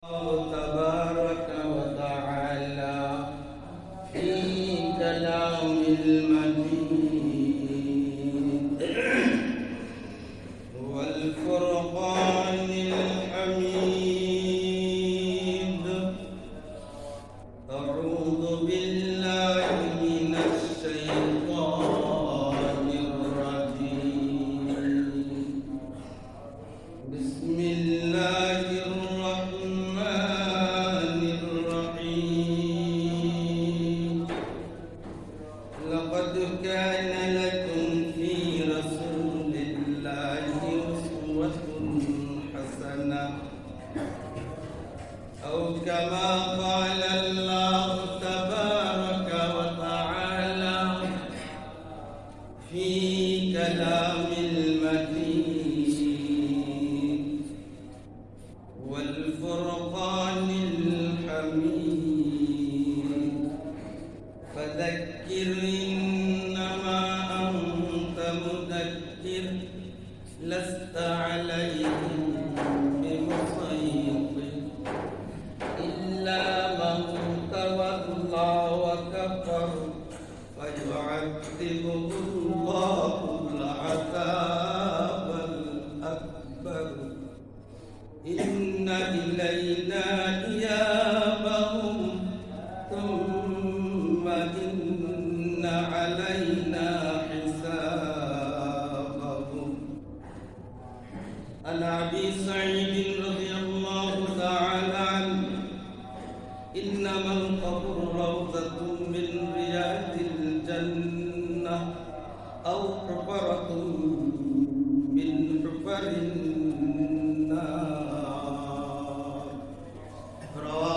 تبارك وتعالى في كلام المجيد والفرقان الحميد. أعوذ بالله من الشيطان الرجيم. بسم الله الرحمن الرحيم. لقد كان لكم في رسول الله أسوة حسنة أو كما قال الله تبارك وتعالى في كلام المجيد والفرقان الحميد. فذكر إنما أنت مذكر لست عليهم بمسيطر إلا من تولى وكفر فيعذبه الله العذاب الأكبر. إن إلينا إيابهم ثم إن علينا حسابهم. عن أبي سعيد رضي الله تعالى عنه إنما القبر روضة من رياض الجنة أو حفرة من حفر النار. رواه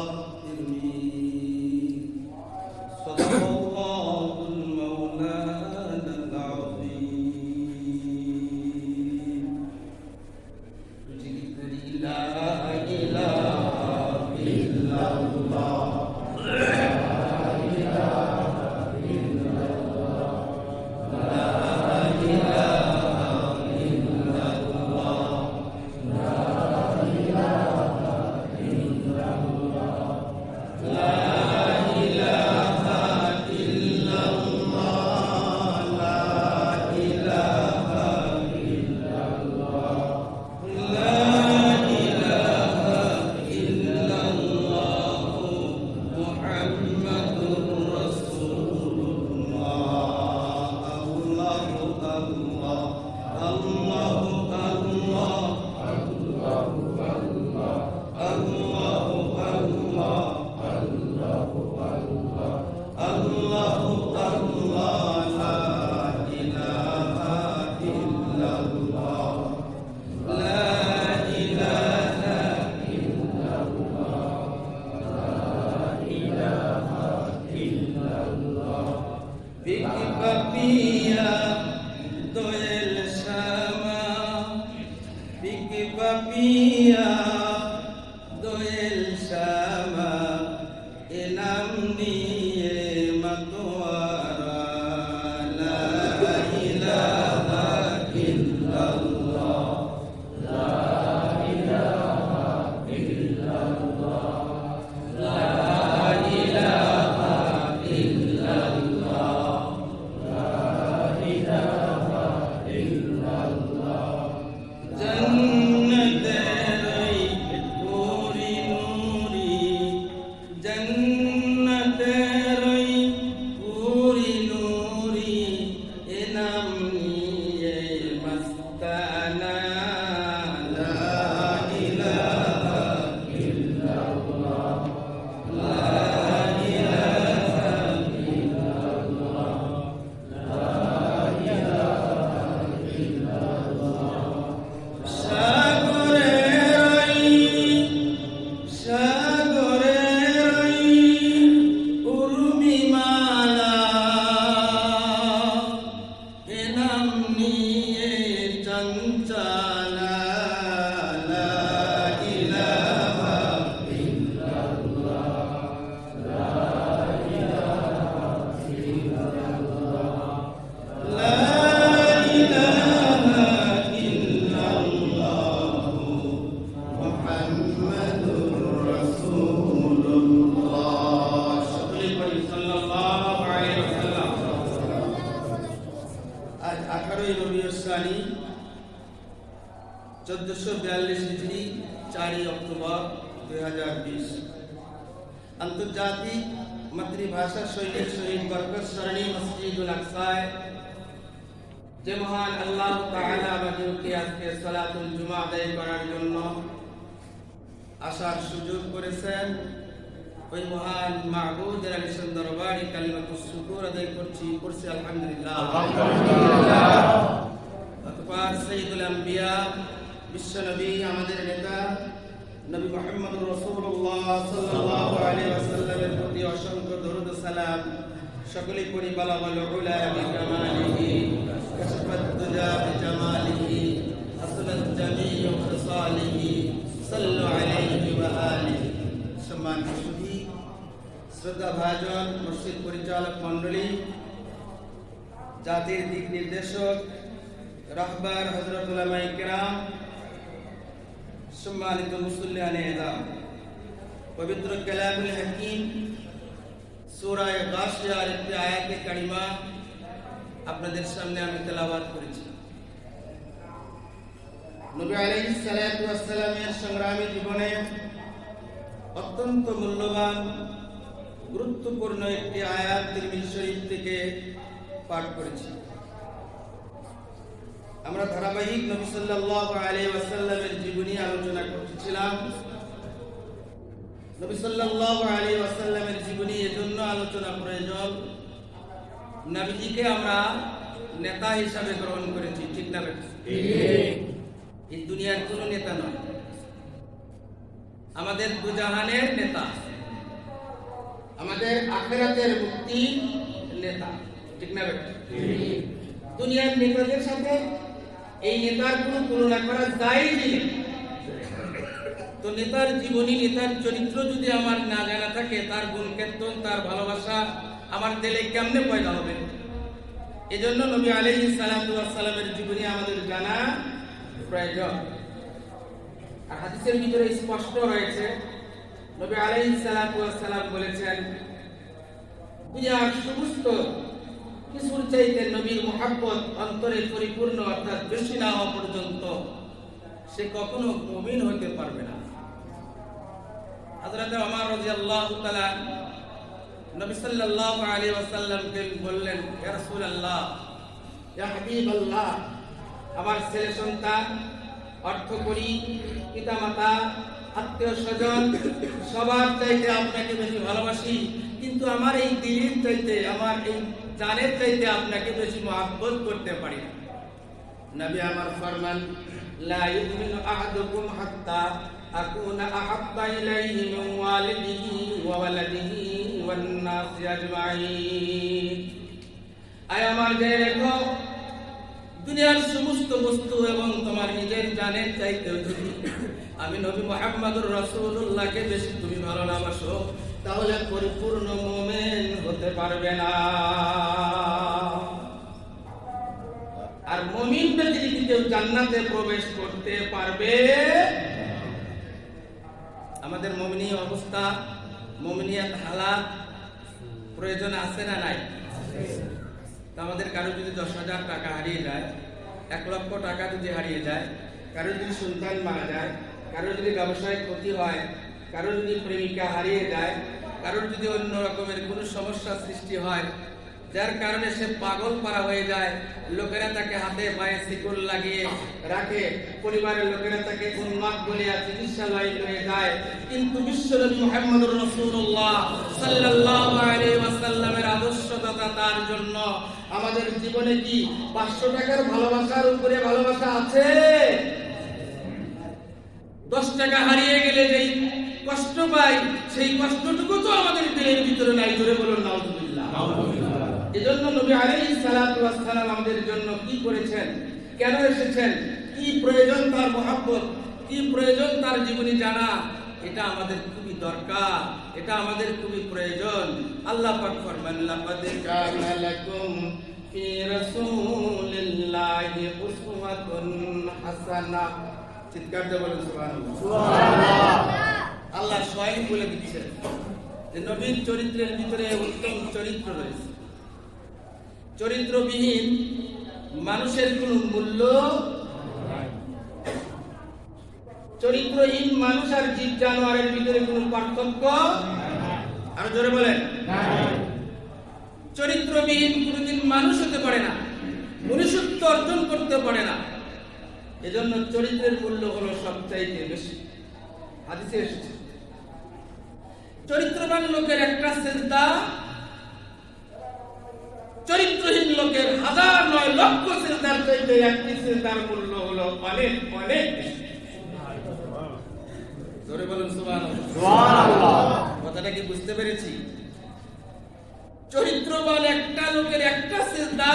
1442 হিজরি 4 অক্টোবর 2020 আন্তর্জাতিক মাতৃভাষা শহীদ বরকত সরণি মসজিদুল আকসায় যে মহান আল্লাহ তাআলা আমাদেরকে আজকে সালাতুল জুমা আদায় করার জন্য আসার সুযোগ করেছেন, ওই মহান মাহবুদের আলিশান দরবারে কালিমাতুশ শুকর আদায় করছি আলহামদুলিল্লাহ। অতঃপর সাইয়্যিদুল আম্বিয়া বিশ্বনবী আমাদের নেতা নবী মুহাম্মদুর রাসূলুল্লাহ সাল্লাল্লাহু আলাইহি ওয়াসাল্লামের প্রতি অসংখ্য দরুদ ও সালাম সকলেই পড়ি। বালাগাল উলা বিকামালিহি কাশফাত দুজা বিজামালিহি আসলাত জামিউ খিসালিহি সাল্লু আলাইহি ওয়া আলিহি। সম্মানিত সুধী, শ্রদ্ধাভাজন মসজিদ পরিচালক মণ্ডলী, জাতির দিক নির্দেশক রাহবার হযরত উলামায়ে কেরাম, সম্মানিত মুসল্লিয়ানে এযাম, পবিত্র কালামুল হাকিম সূরা গাশিয়ার একটি আয়াতে কারিমা আপনাদের সামনে আমি তেলাওয়াত করেছি। নবী আলাইহিস সালাতু ওয়াস সালামের সংগ্রামী জীবনে অত্যন্ত মূল্যবান গুরুত্বপূর্ণ একটি আয়াত তিরমিজি শরীফ থেকে পাঠ করেছি। আমরা ধারাবাহিক নবী সাল্লাল্লাহু আলাইহি ওয়াসাল্লামের জীবনী আলোচনা করতেছিলাম। নবী সাল্লাল্লাহু আলাইহি ওয়াসাল্লামের জীবনী এজন্য আলোচনা প্রয়োজন, নবীজিকে আমরা নেতা হিসাবে গ্রহণ করেছি, ঠিক না? এই দুনিয়ার কোনো নেতা নয়, আমাদের দুজাহানের নেতা, আমাদের আখিরাতের মুক্তির নেতা, ঠিক না? দুনিয়ার নেতাদের সাথে এই নেতার কোনো তুলনা করা যায়ই না। তো নেতার জীবনী, নেতার চরিত্র যদি আমার না জানা থাকে, তার গুণ কীর্তন, তার ভালোবাসা আমার দিলে কেমনে পয়দা হবে? এজন্য নবী আলাইহিস সালাতু ওয়াস সালামের জীবনী আমাদের জানা প্রয়োজন। আর হাদিসের ভিতরে স্পষ্ট রয়েছে, নবী আলাইহিস সালাতু ওয়াস সালাম বলেছেন, দুনিয়ার সমস্ত কিছুর চাইতে নবীর মুহাব্বত অন্তরে পরিপূর্ণ অর্থাৎ বেশি না হওয়া পর্যন্ত সে কখনো মুমিন হতে পারবে না। হযরত ওমর রাদিয়াল্লাহু তাআলা নবী সাল্লাল্লাহু আলাইহি ওয়াসাল্লামকে বললেন, ইয়া রাসূলুল্লাহ, ইয়া হাবিবাল্লাহ, আমার ছেলে সন্তান, অর্থকড়ি, পিতামাতা, আত্মীয় স্বজন সবার চাইতে আপনাকে বেশি ভালোবাসি, কিন্তু আমার এই দিলের চাইতে, আমার এই জানের চাইতে আপনাকে বেশি মহব্বত করতে পারি না। নবী আমার ফরমান, লা ইউমিনু আহাদুকুম হাত্তা আকুনা আহাব্বা ইলাইহি মিন ওয়ালিদিহি ওয়া ওয়ালাদিহি ওয়ান নাসি আজমাইন। আয় আমার জেনে রেখো, দুনিয়ার সমস্ত বস্তু এবং তোমার নিজের জানের চাইতে যদি আমি নবী মুহাম্মদুর রাসূলুল্লাহকে বেশি তুমি ভালো না বাসো, তাহলে পরিপূর্ণ মুমিন হতে পারবে না। আর মুমিন ব্যক্তি কি কেউ জান্নাতে প্রবেশ করতে পারবে? আমাদের মুমিনী অবস্থা, মুমিনিয়াত হালাত প্রয়োজন আছে না নাই? আমাদের কারো যদি 10,000 টাকা হারিয়ে যায়, 1 লক্ষ টাকা যদি হারিয়ে যায়, কারো যদি সন্তান মারা যায়, কারো যদি ব্যবসায় ক্ষতি হয়, কারো যদি প্রেমিকা হারিয়ে যায়, কারোর যদি অন্য রকমের কোনো সমস্যা সৃষ্টি হয়, যার কারণে সে পাগল পারা হয়ে যায়, লোকেরা তাকে হাতে পায়ে শিকল লাগিয়ে রাখে, পরিবারের লোকেরা তাকে উন্মাদ বলিয়া চিকিৎসালয়ে নিয়ে যায়, কিন্তু বিশ্বনবী মুহাম্মদুর রাসূলুল্লাহ সাল্লাল্লাহু আলাইহি ওয়াসাল্লামের আদর্শতা তার জন্য আমাদের জীবনে কি 500 টাকার ভালোবাসার উপরে ভালোবাসা আছে? 10 টাকা হারিয়ে গেলে যেই কষ্ট পাই, সেই কষ্টটুকু তো আমাদের দিলের ভিতরে নাই। ধরে বলুন নাউযুবিল্লাহ। এজন্য নবী আলাইহিস সালাতু ওয়াস সালাম আমাদের জন্য কি করেছেন, কেন এসেছেন, কি প্রয়োজন তার মহব্বত, কি প্রয়োজন তার জীবনী জানা, এটা আমাদের খুবই দরকার, এটা আমাদের খুবই প্রয়োজন। আল্লাহ পাক ফরমান, লাকাদ কানা লাকুম ফি রাসূলিল্লাহি উসওয়াতুন হাসানাহ। চিৎকার দিয়ে বলেন সুবহানাল্লাহ। সুবহানাল্লাহ। আল্লাহ স্বয়ং বলে দিচ্ছেন যে নবীর চরিত্রের ভিতরে উত্তম চরিত্র রয়েছে। চরিত্রবিহীন মানুষের কোনো মূল্য চরিত্রহীন মানুষ আর জীব জানোয়ারের ভিতরে কোনো পার্থক্য আর জোরে বলেন চরিত্রবিহীন কোনোদিন মানুষ হতে পারে না, মনুষ্যত্ব অর্জন করতে পারে না। এজন্য চরিত্রের মূল্য হলো সবচাইতে বেশি। হাদিসে এসেছে চরিত্রবান লোকের একটা সিজদা চরিত্রহীন লোকের হাজার নয় লক্ষ সিজদার চাইতে একটি সিজদার মূল্য হলো অনেক অনেক বেশি। জোরে বলুন সুবহানাল্লাহ। কথাটা কি বুঝতে পেরেছি? চরিত্রবান একটা লোকের একটা সিজদা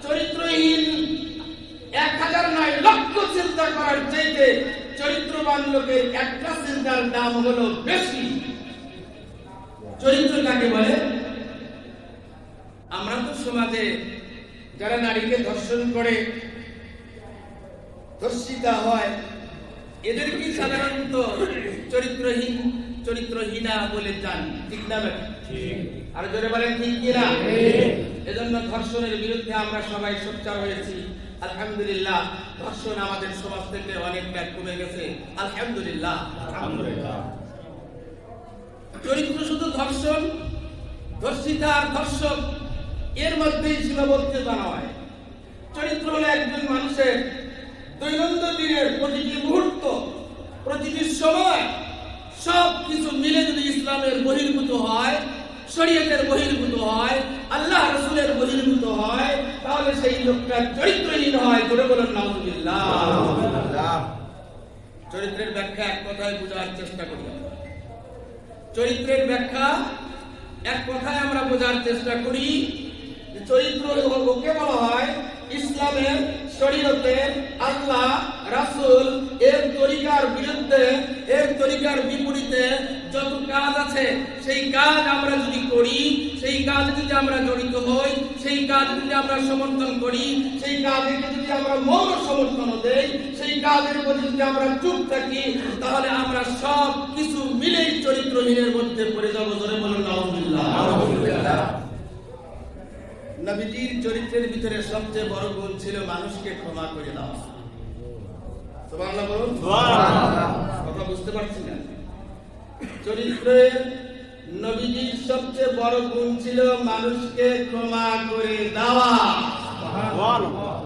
চরিত্রহীন 1000 নয় লক্ষ সিজদা করার চাইতে চরিত্রবান লোকের একটা সিজদার দাম হলো বেশি। চরিত্র কাকে বলে? আমরা তো সমাজে যারা নারীকে ধর্ষণ করে, ধর্ষিতা হয়, এদেরকে সাধারণত চরিত্রহীন চরিত্রহীনা বলে জান, ঠিক না? আর জোরে বলেন ঠিক কিনা? এজন্য ধর্ষণের বিরুদ্ধে আমরা সবাই সোচ্চার হয়েছি। আলহামদুলিল্লাহ, ধর্ষণ আমাদের সমাজ থেকে অনেকটা কমে গেছে। আলহামদুলিল্লাহ। চরিত্র শুধু ধর্ষণ, ধর্ষিতা আর ধর্ষক এর মধ্যেই সীমাবদ্ধতা নয়। চরিত্র হলো একজন মানুষের দৈনন্দিন দিনের প্রতিটি মুহূর্ত, প্রতিটি সময় সব কিছু মিলে যদি ইসলামের বহির্ভূত হয়, শরীয়তের বহির্ভূত হয়, আল্লাহ রাসূলের বহির্ভূত হয়, তাহলে সেই লোকটা চরিত্রহীন হয়। জোরে বলুন নাউযুবিল্লাহ। চরিত্রের ব্যাখ্যা এক কথায় বোঝার চেষ্টা করি। চরিত্রের ব্যাখ্যা এক কথায় আমরা বোঝার চেষ্টা করি। চরিত্র ওকে বলা হয় ইসলামের, শরীয়তের, আল্লাহ রাসূল এর তরিকার বিরুদ্ধে, এর তরিকার বিপরীতে যত কাজ আছে সেই কাজ আমরা যদি করি, সেই কাজে যদি আমরা জড়িত হই, সেই কাজ যদি আমরা সমর্থন করি, সেই কাজে যদি আমরা মৌন সমর্থন দেই, সেই কাজের প্রতি যদি আমরা চুপ থাকি, তাহলে আমরা সব কিছু মিলেই চরিত্রহীনের মধ্যে পড়ে যাব। জোরে বলুন নাউযুবিল্লাহ। নবীজির চরিত্রের ভিতরে সবচেয়ে বড় গুণ ছিল মানুষকে ক্ষমা করে দেওয়া। সুবহানাল্লাহ বলুন। সুবহানাল্লাহ। কথা বুঝতে পারছেন না? চরিত্রে নবীজির সবচেয়ে বড় গুণ ছিল মানুষকে ক্ষমা করে দেওয়া। সুবহানাল্লাহ।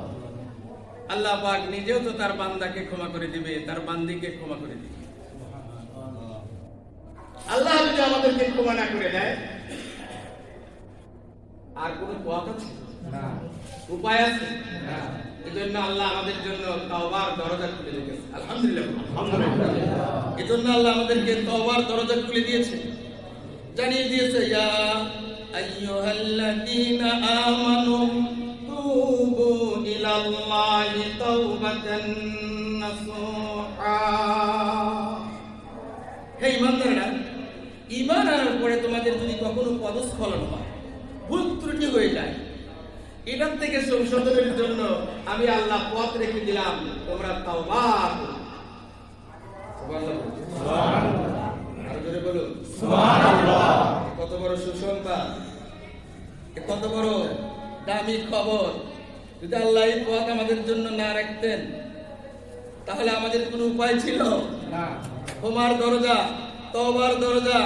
আল্লাহ পাক নিজেও তো তার বান্দাকে ক্ষমা করে দিবে, তার বান্দিকে ক্ষমা করে দিবে। আল্লাহ যদি আমাদেরকে ক্ষমা না করে দেয় আর কোন পথ আছে? না। উপায় আছে? না। এজন্য আল্লাহ আমাদের জন্য তওবার দরজা খুলে রেখেছে। আলহামদুলিল্লাহ। আলহামদুলিল্লাহ। এজন্য আল্লাহ আমাদেরকে তওবার দরজা খুলে দিয়েছে, জানিয়ে দিয়েছে ইয়া আইয়ুহাল্লাযীনা আমানু তুবু ইলাল্লাহি তাওবাতান নাসুহা। হে ঈমানদাররা, ঈমান আনার পরে তোমাদের যদি কখনো পদস্খলন হয়, ভুল ত্রুটি হয়ে যায়, এটার থেকে সংশোধনের জন্য আমি আল্লাহ পথ রেখে দিলাম, তোমরা তাওবা করো। সুবহানাল্লাহ। আর জোরে বলো সুবহানাল্লাহ। কত বড় সুসংবাদ, কত বড় দামি খবর। যদি আল্লাহ এই পথ আমাদের জন্য না রাখতেন তাহলে আমাদের কোনো উপায় ছিল না। ক্ষমার দরজা, তওবার দরজা,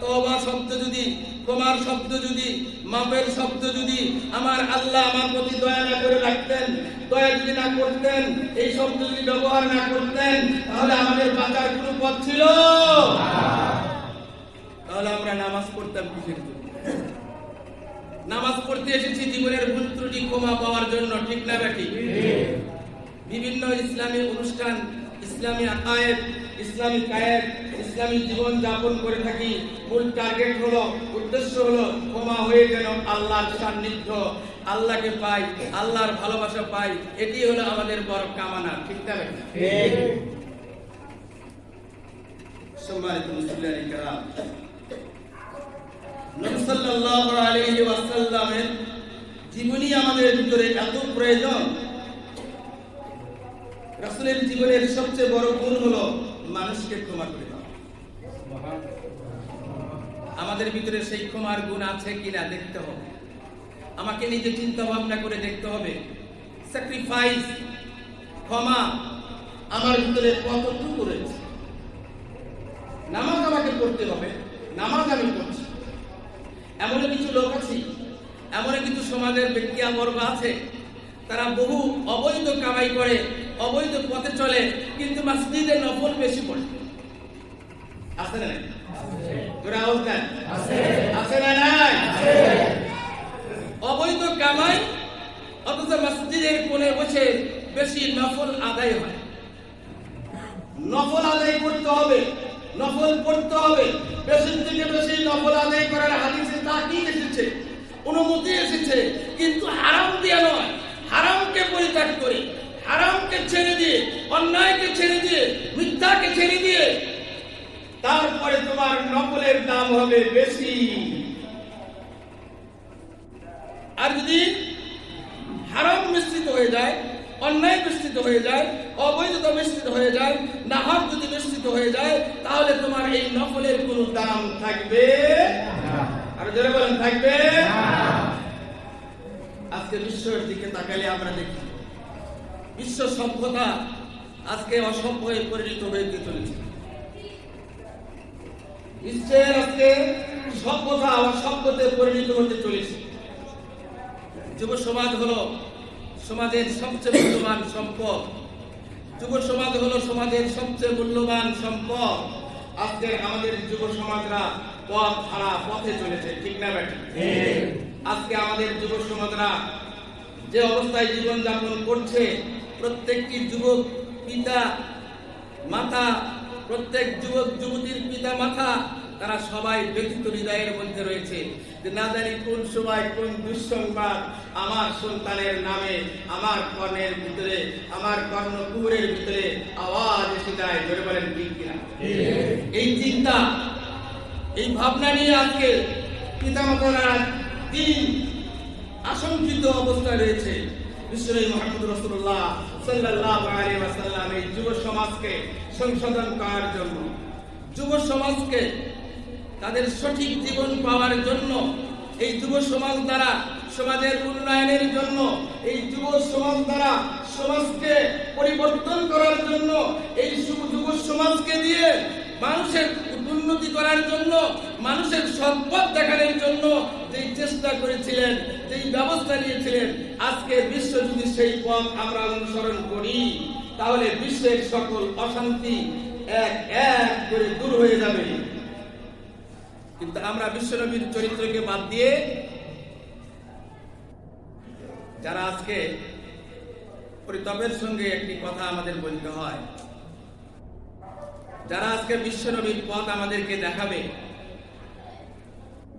তওবা শব্দ যদি, ক্ষমার শব্দ যদি, মাপের শব্দ যদি আমার আল্লাহ আমার প্রতি দয়া না করে রাখতেন, দয়া যদি না করতেন, এই শব্দ যদি ব্যবহার না করতেন, তাহলে আমাদের বাঁচার কোনো পথ ছিল না। তাহলে আমরা নামাজ পড়তাম কিসের জন্য? নামাজ পড়তে এসেছি জীবনের ভুল ত্রুটি ক্ষমা পাওয়ার জন্য, ঠিক না বেটি? বিভিন্ন ইসলামী অনুষ্ঠান, ইসলামী আকায়েদ, ইসলামী কায়েদ, ইসলামী জীবন যাপন করে থাকি। মূল টার্গেট হলো, উদ্দেশ্য হলো ক্ষমা হয়ে যেন আল্লাহর সান্নিধ্য, আল্লাহকে পাই, আল্লাহর ভালোবাসা পাই। এটি হলো আমাদের বড় কামনা, ঠিক না বেটি? ঠিক। সম্মানিত মুসলিম কিরাম, নবী সাল্লাল্লাহু আলাইহি ওয়াসাল্লামের জীবনী আমাদের ভিতরে এত প্রয়োজন। রাসূলের জীবনের সবচেয়ে বড় গুণ হলো মানুষকে ক্ষমা করে দেওয়া। আমাদের ভিতরে সেই ক্ষমার গুণ আছে কিনা দেখতে হবে, আমাকে নিজে চিন্তা ভাবনা করে দেখতে হবে। স্যাক্রিফাইস, ক্ষমা, আমার ভিতরে কতটুকু রয়েছে। নামাজ আমাকে পড়তে হবে, নামাজ আমি পড়ছি। এমন কিছু লোক আছে, এমন কিছু সমাজের ব্যক্তি বর্গ আছে, তারা বহু অবৈধ কামাই করে, অবৈধ পথে চলে, কিন্তু মসজিদে নফল বেশি পড়ে। আছে না? তোরা আওয়াজ দেন। আছে না? নাই? অবৈধ কামাই, অথচ মসজিদের কোণে বসে বেশি নফল আদায় হয়। নফল আদায় করতে হবে, নফল পড়তে হবে। বেশি থেকে বেশি নফল আদায় করার হাদিসে তাকিদ এসেছে, অনুমতি এসেছে, কিন্তু হারাম দিয়ে নয়। হারামকে পরিত্যাগ করে, হারামকে ছেড়ে দিয়ে, অন্যায়কে ছেড়ে দিয়ে, মিথ্যাকে ছেড়ে দিয়ে তারপরে তোমার নফলের দাম হবে বেশি। আর যদি হারাম মিশ্রিত হয়ে যায়, অন্যায় মিশ্রিত হয়ে যায়, অবৈধতা মিশ্রিত হয়ে যায়, নাহক যদি মিশ্রিত হয়ে যায়, তাহলে তোমার এই নফলের কোনো দাম থাকবে না। আর যারা বলেন থাকবে না। আজকে বিশ্বের দিকে তাকালে আমরা দেখি বিশ্ব সভ্যতা আজকে অসভ্যে পরিণত হয়ে চলেছে। বিশ্বের আজকে সভ্যতা অসভ্যতে পরিণত হতে চলেছে। যুব সমাজ হলো সমাজের সবচেয়ে মূল্যবান সম্পদ। যুব সমাজ হলো সমাজের সবচেয়ে মূল্যবান সম্পদ। আজকে আমাদের যুব সমাজরা পথ হারা পথে চলেছে, ঠিক না বেঠিক? আজকে আমাদের যুব সমাজরা যে অবস্থায় জীবন যাপন করছে, প্রত্যেকটি যুবক পিতা মাতা, প্রত্যেক যুবক যুবতীর পিতা মাতা, তারা সবাই ব্যথিত হৃদয়ের মধ্যে রয়েছে যে না জানি কোন সময় কোন দুঃসংবাদ আমার সন্তানের নামে, আমার কর্ণের ভিতরে, আমার কর্ণকুহরের ভিতরে আওয়াজ এসে যায়। ধরে বলেন ঠিক কিনা? এই চিন্তা, এই ভাবনা নিয়ে আজকে পিতামাতারা দিন আশঙ্কিত অবস্থায় রয়েছে। বিশ্বনবী মুহাম্মদ রাসূলুল্লাহ সাল্লাল্লাহু আলাইহি ওয়াসাল্লাম এই যুব সমাজকে সংশোধন করার জন্য, যুব সমাজকে তাদের সঠিক জীবন পাওয়ার জন্য, এই যুব সমাজ দ্বারা সমাজের উন্নয়নের জন্য, এই যুব সমাজ দ্বারা সমাজকে পরিবর্তন করার জন্য, এই যুব সমাজকে দিয়ে মানুষের উন্নতি করার জন্য, মানুষের সৎপথ দেখানোর জন্য যে চেষ্টা করেছিলেন, যে ব্যবস্থা নিয়েছিলেন, আজকে বিশ্ব যদি সেই পথ আমরা অনুসরণ করি, তাহলে বিশ্বের সকল অশান্তি এক এক করে দূর হয়ে যাবে। কিন্তু আমরা বিশ্বনবীর চরিত্রকে বাদ দিয়ে যারা আজকে পরিতাপের সঙ্গে একটি কথা আমাদের বলতে হয়, যারা আজকে বিশ্বনবীর পথ আমাদেরকে দেখাবে,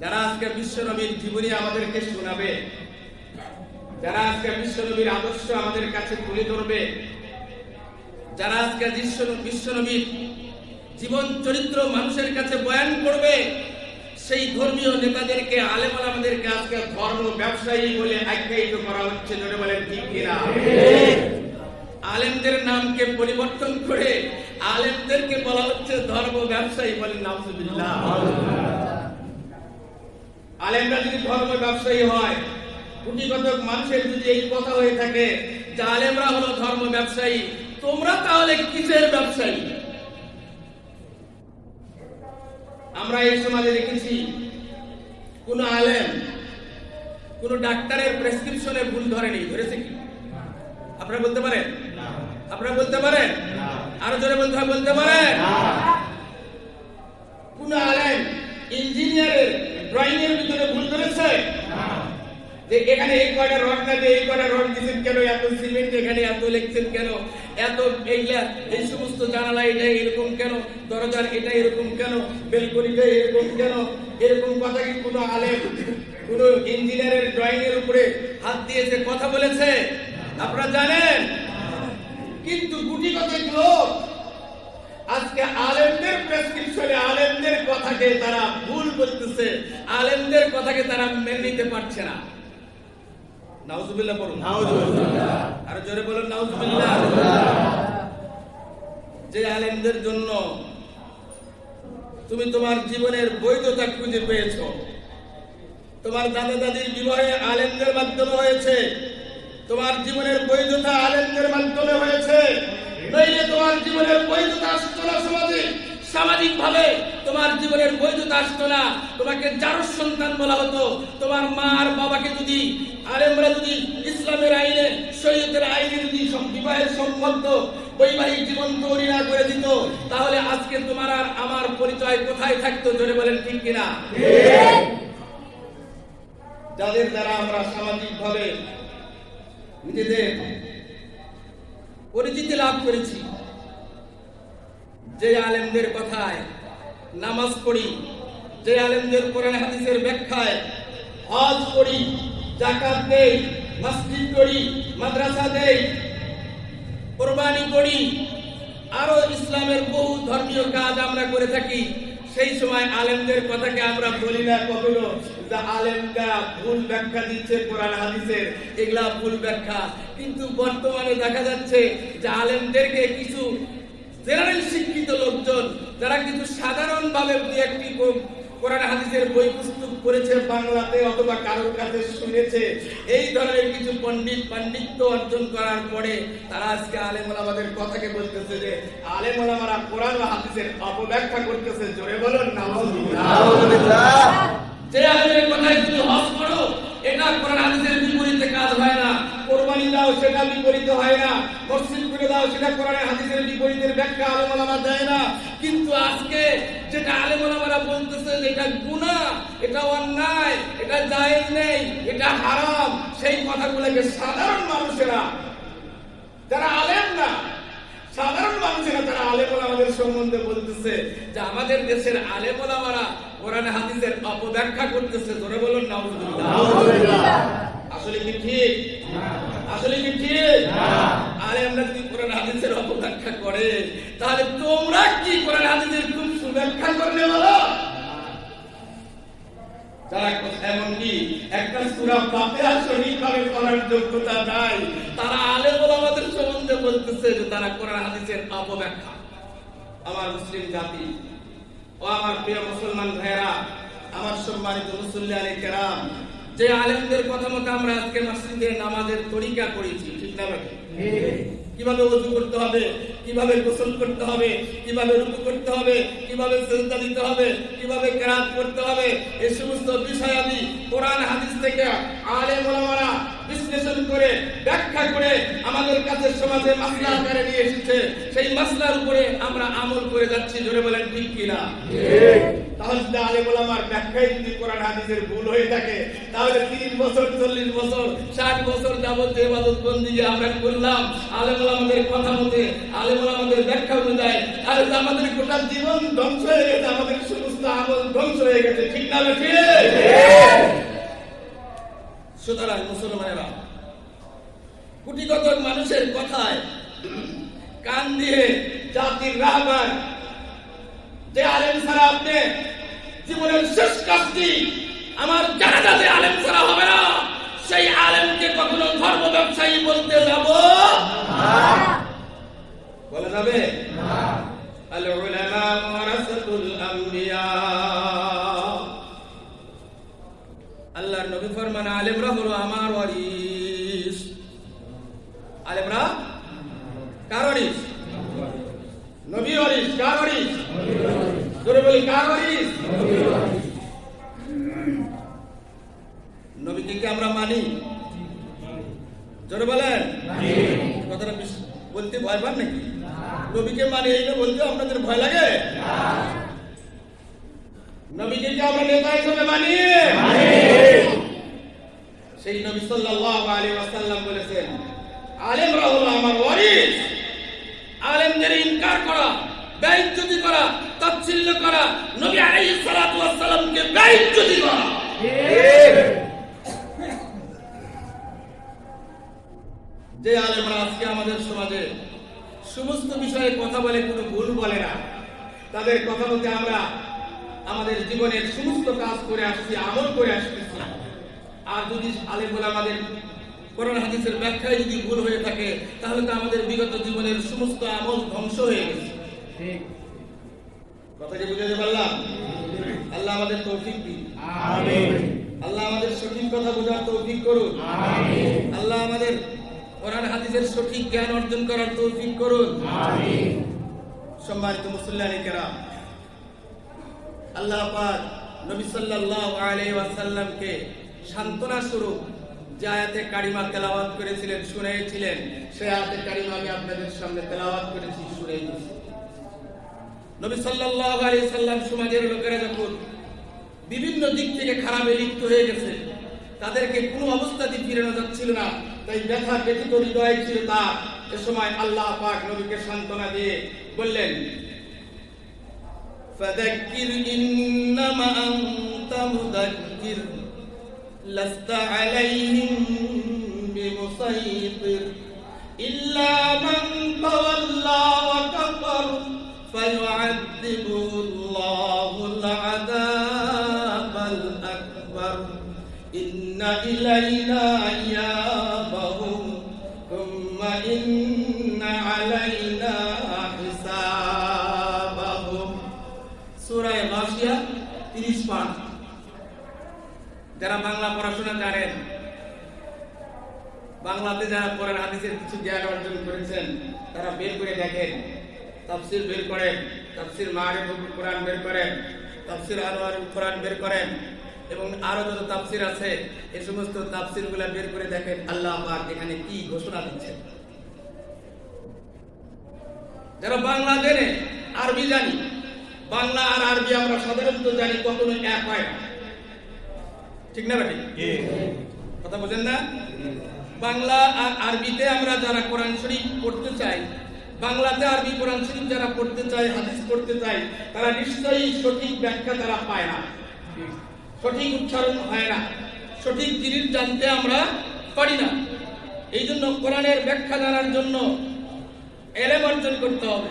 যারা আজকে বিশ্বনবীর জীবনী আমাদেরকে শোনাবে, যারা আজকে বিশ্বনবীর আদর্শ আমাদের কাছে তুলে ধরবে, যারা আজকে বিশ্বনবীর জীবন চরিত্র মানুষের কাছে বয়ান করবে, সেই ধর্মীয় নেতাদেরকে, আলেম ওলামাদেরকে আজকে ধর্ম ব্যবসায়ী বলে আখ্যায়িত করা হচ্ছে। ধরে বলেন ঠিক কিনা? আলেমদের নামকে পরিবর্তন করে আলেমদেরকে বলা হচ্ছে ধর্ম ব্যবসায়ী। বলেন নাউজুবিল্লাহ। আলেমরা যদি ধর্ম ব্যবসায়ী হয়, কোটিগত মানুষের যদি এই কথা হয়ে থাকে যে আলেমরা হলো ধর্ম ব্যবসায়ী, তোমরা তাহলে কিসের ব্যবসায়ী? আমরা এই সমাজে দেখেছি কোন আলেম কোন ডাক্তারের প্রেসক্রিপশনে ভুল ধরেনি। ধরেছে কি? আপনারা বলতে পারেন? আপনারা বলতে পারেন? আরো জোরে বলতে হয়, বলতে পারেন? কোন আলেম ইঞ্জিনিয়ারের ড্রয়িং এর ভিতরে ভুল ধরেছে যে এখানে এই কয়টা রড না দিয়ে এই কয়টা রড দিচ্ছেন কেন, এত সিমেন্ট এখানে এত লিখছেন কেন, এত এইলা এই সমস্ত জানালা এটা এরকম কেন, দরজার এটা এরকম কেন, বেলকনিটা এরকম কেন? এরকম কথা কি কোনো আলেম কোন ইঞ্জিনিয়ারের ড্রয়িং এর উপরে হাত দিয়েছে, কথা বলেছে? আপনারা জানেন? কিন্তু গুটি কতক লোক আজকে আলেমদের প্রেসক্রিপশনে আলেমদের কথাকে তারা ভুল বলতেছে, আলেমদের কথাকে তারা মেনে নিতে পারছে না। নাউজুবিল্লাহ বলুন। নাউজুবিল্লাহ। আর জোরে বলুন নাউজুবিল্লাহ। যে আলেমদের জন্য তুমি তোমার জীবনের বৈধতা খুঁজে পেয়েছো, তোমার দাদা দাদির বিবাহে আলেমদের মাধ্যমে হয়েছে, তোমার জীবনের বৈধতা আলেমদের মাধ্যমে হয়েছে, নইলে তোমার জীবনের বৈধতা আসতো না সমাজে, সামাজিক ভাবে তোমার জীবনের বৈধতা আসতো না। তোমাকে জারজ সন্তান বলা হতো। তোমার মা আর বাবাকে যদি আলেমরা যদি ইসলামের আইনে, শরীয়তের আইনে যদি বিবাহের সম্বন্ধ বৈবাহিক জীবন তৈরি না করে দিত, তাহলে আজকে তোমার আর আমার পরিচয় কোথায় থাকতো? জোরে বলেন ঠিক কিনা? যাদের দ্বারা আমরা সামাজিক ভাবে নিজেদের পরিচিতি লাভ করেছি, যে আলেমদের কথায় নামাজ পড়ি, যে আলেমদের কোরআন হাদিসের ব্যাখ্যায় হজ করি, যাকাত দেই, মসজিদ করি, মাদ্রাসা দেই, কুরবানি করি, আরো ইসলামের বহু ধর্মীয় কাজ আমরা করে থাকি, সেই সময় আলেমদের কথাকে আমরা বলি না কখনো যে আলেমরা ভুল ব্যাখ্যা দিচ্ছে কোরআন হাদিসের, এগুলা ভুল ব্যাখ্যা। কিন্তু বর্তমানে দেখা যাচ্ছে যে আলেমদেরকে কিছু জেনারেল শিক্ষিত লোকজন, যারা কিন্তু সাধারণভাবে দু একটি কোরআন হাদিসের বই পুস্তক পড়েছে বাংলাতে অথবা কারোর কাছে শুনেছে, এই ধরনের কিছু পাণ্ডিত্য অর্জন করার পরে তারা আজকে আলেম ওলামাদের কথাকে বলতেছে যে আলেম ওলামারা কোরআন ও হাদিসের অপব্যাখ্যা করতেছে। জোরে বলুন নাউযুবিল্লাহ। যে আলেমের কথায় তুমি হজ করো, এটা কোরআন হাদিসের বিপরীতে কাজ হয় না। কুরবানি দাও, সেটা বিপরীতে হয় না। মসজিদ করে দাও, সেটা কোরআন হাদিসের বিপরীতের ব্যাখ্যা আলেম ওলামা দেয় না। কিন্তু আজকে যেটা আলেম ওলামারা বলতেছে যে এটা গুনাহ, এটা অন্যায়, এটা জায়েজ নেই, এটা হারাম, সেই কথাগুলোকে সাধারণ মানুষেরা, যারা আলেম না, সাধারণ মানুষেরা তারা আলেম ওলামাদের সম্বন্ধে বলতেছে যে আমাদের দেশের আলেম ওলামারা কোরআন হাদিসের অপব্যাখ্যা করতেছে। জোরে বলুন নাউযুবিল্লাহ। আসলে কি ঠিক? আসলে কি ঠিক? আলেমরা যদি কোরআন হাদিসের অপব্যাখ্যা করে, তাহলে তোমরা কি কোরআন হাদিসের খুব সুব্যাখ্যা করবে বলো? যারা এমনকি একটা সূরা ফাতিহা সঠিকভাবে পড়ার যোগ্যতা নাই, তারা আলেম ওলামাদের সম্বন্ধে বলতেছে যে তারা কোরআন হাদিসের অপব্যাখ্যা। আমার মুসলিম জাতি ও আমার প্রিয় মুসলমান ভাইরা, আমার সম্মানিত মুসল্লি কেরাম, যে আলেমদের কথা মতো আমরা আজকে মসজিদে নামাজের তরিকা করেছি, ঠিক না ভাই? কিভাবে ওযু করতে হবে, কিভাবে গোসল করতে হবে, কিভাবে রুকু করতে হবে, কিভাবে সিজদা দিতে হবে, কিভাবে কিরাত করতে হবে, এই সমস্ত বিষয়াদি কোরআন হাদিস থেকে আলেম ওলামারা বিশ্লেষণ করে ব্যাখ্যা করে আমাদের কাছে সমাজে মাসলা আকারে নিয়ে এসেছে। সেই মাসলার উপরে আমরা আমল করে যাচ্ছি। জোরে বলেন ঠিক কিনা? ঠিক। তাহলে যদি আলেম ওলামার ব্যাখ্যায় যদি কোরআন হাদিসের ভুল হয়ে থাকে, তাহলে 30 বছর 40 বছর 60 বছর যাবত যে ইবাদত বন্দেগী আমরা করলাম আলেম ওলামাদের কথা মতে, আলেম ওলামাদের ব্যাখ্যা অনুযায়ী, তাহলে আমাদের গোটা জীবন ধ্বংস হয়ে গেছে, আমাদের সমস্ত আমল ধ্বংস হয়ে গেছে। ঠিক না? ঠিক। সুতরাং মুসলমানেরা, কোটিগত মানুষের কথায় কান দিয়ে জাতির রাহবার যে আলেম ছাড়া আপনি জীবনের শেষ কাজটি আমার জানাজা যে আলেম ছাড়া হবে না, সেই আলেমকে কখনো ধর্ম ব্যবসায়ী বলতে যাব বলা যাবে না। আল উলামা ওয়ারাসাতুল আমবিয়া, আল্লাহর নবী ফরমান আলেমরা হলো আমার ওয়ারিস। আলেমরা কার ওয়ারিস? নবী ওয়ারিস। কার ওয়ারিস? জোরে বলি, কার ওয়ারিস? নবীকে কি আমরা মানি? জোরে বলেন। কথাটা বলতে ভয় পান নাকি? নবীকে মানি এইটা বলতে আপনাদের ভয় লাগে? নবীকে কি আমরা নেতা হিসেবে মানি? সেই নবী সাল্লাল্লাহু আলাইহি ওয়াসাল্লাম বলেছেন আলেমরা হলো আমার ওয়ারিস। আলেমদের ইনকার করা, বেইজ্জতি করা, তাচ্ছিল্য করা, নবী আলাইহিস সালাতু ওয়াস সালামকে বেইজ্জতি করা। যে আলেমরা আজকে আমাদের সমাজে সমস্ত বিষয়ে কথা বলে, কোনো ভুল বলে না, তাদের কথা মতে আমরা আমাদের জীবনের সমস্ত কাজ করে আসছি, আমল করে আসতেছি। আর যদি আলেম ওলামাদের কোরআন হাদিসের ব্যাখ্যায় যদি ভুল হয়ে থাকে, তাহলে তো আমাদের বিগত জীবনের সমস্ত আমল ধ্বংস হয়ে গেছে। ঠিক কথাটি বুঝাতে পারলাম? আল্লাহ আমাদের তৌফিক দিন। আমিন। আল্লাহ আমাদের সঠিক কথা বোঝার তৌফিক করুন। আমিন। আল্লাহ আমাদের কোরআন হাদিসের সঠিক জ্ঞান অর্জন করার তৌফিক করুন। আমিন। সম্মানিত মুসল্লিয়ানে কেরাম, আল্লাহ পাক নবী সাল্লাল্লাহু আলাইহি ওয়াসাল্লামকে সান্ত্বনা স্বরূপ যে আয়াতে কারিমা তেলাওয়াত করেছিলেন, শুনিয়েছিলেন, সেই আয়াতে কারিমা আমি আপনাদের সামনে তেলাওয়াত করেছি, শুনিয়েছি। নবী সাল্লাল্লাহু আলাইহি ওয়াসাল্লাম সমাজের লোকেরা যখন বিভিন্ন দিক থেকে খারাপে লিপ্ত হয়ে গেছে, তাদেরকে কোনো অবস্থাতেই ফিরানো যাচ্ছিল না, তাই ব্যথা ব্যথিত হৃদয় ছিল তার। এ সময় আল্লাহ পাক নবীকে সান্ত্বনা দিয়ে বললেন, ফাযাক্কির ইন্নামা আনতা মুযাক্কির লাস্তা আলাইহিম বিমুসাইতির ইল্লা মান তাওয়াল্লা ওয়া কাফার ফায়ুআযিবুহুল্লাহুল আযাবাল আকবার ইন্না ইলাইনা ইয়াবাহুম সুম্মা ইন্না আলাইনা হিসাবাহুম। সূরা গাশিয়া 30 পারা। যারা বাংলা পড়াশোনা জানেন, বাংলাতে যারা কোরআন হাদিসের কিছু জ্ঞান অর্জন করেছেন, তারা বের করে দেখেন, তাফসীর বের করেন, তাফসীর মারিফুল কোরআন বের করেন, তাফসীর আনোয়ারুল কোরআন বের করেন, এবং আরো যত তাফসীর আছে এই সমস্ত তাফসীরগুলো বের করে দেখেন আল্লাহ পাক এখানে কি ঘোষণা দিচ্ছেন। যারা বাংলা জানে, আরবি জানি, বাংলা আর আরবি আমরা সাধারণত জানি কখনো এক হয় না, ঠিক না বেটি? কথা বোঝেন না? বাংলা আর আরবিতে আমরা যারা কোরআন শরীফ পড়তে চাই, বাংলাতে আরবি কোরআন শরীফ যারা পড়তে চায়, হাদিস পড়তে চায়, তারা নিশ্চয়ই সঠিক ব্যাখ্যা তারা পায় না, সঠিক উচ্চারণ হয় না, সঠিক জিনিস জানতে আমরা পারি না। এই জন্য কোরআনের ব্যাখ্যা জানার জন্য এলেম অর্জন করতে হবে।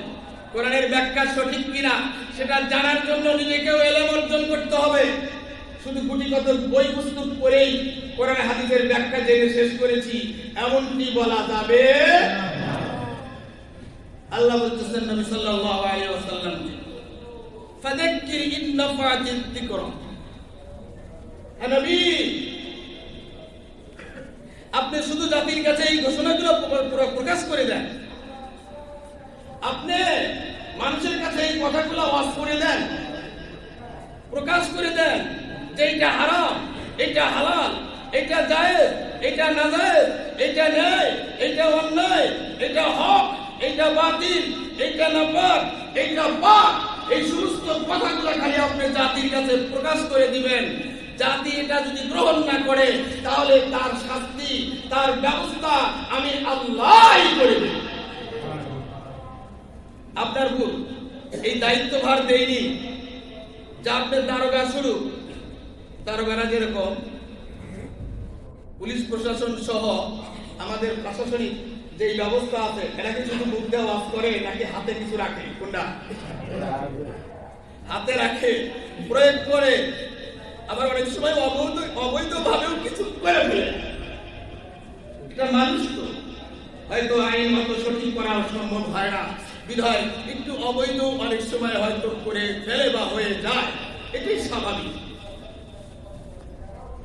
কোরআনের ব্যাখ্যা সঠিক কিনা সেটা জানার জন্য নিজেকেও এলেম অর্জন করতে হবে। শুধু গুটিগত বই পুস্তক পড়েই কোরআন হাদিসের ব্যাখ্যা জেনে শেষ করেছি এমনটি বলা যাবে না। আল্লাহ বলতেছেন নবী সাল্লাল্লাহু আলাইহি ওয়াসাল্লামকে, ফাযাক্কির ইন নাফা'আতিয যিকরা। হে নবী, আপনি শুধু জাতির কাছে এই ঘোষণাগুলো প্রকাশ করে দেন, আপনি মানুষের কাছে এই কথাগুলো ওয়াজ করে দেন, প্রকাশ করে দেন যে এটা হারাম, এটা হালাল, এটা জায়েজ, এটা নাজায়েজ, এটা ন্যায়, এটা অন্যায়, এটা হক, এটা বাতিল, এটা নাপাক, এটা পাক। এই সমস্ত কথাগুলো খালি আপনি জাতির কাছে প্রকাশ করে দিবেন। জাতি এটা যদি গ্রহণ না করে তাহলে তার শাস্তি, তার ব্যবস্থা আমি আল্লাহই করে দেব। আপনার ভুল, এই দায়িত্বভার দেয়নি যা আপনার দারোগা শুরু, দারোগারা যেরকম পুলিশ প্রশাসন সহ আমাদের প্রশাসনিক যে ব্যবস্থা আছে, এরা কি শুধু মুখ দিয়ে ওয়াজ করে নাকি হাতে কিছু রাখে? কোনটা? হাতে রাখে, প্রয়োগ করে, আবার অনেক সময় অবৈধ ভাবেও কিছু করে ফেলে। এটা মানুষ তো, হয়তো আইন মতো সঠিক করা সম্ভব হয় না, বিধায় একটু অবৈধ অনেক সময় হয়তো করে ফেলে বা হয়ে যায়, এটাই স্বাভাবিক।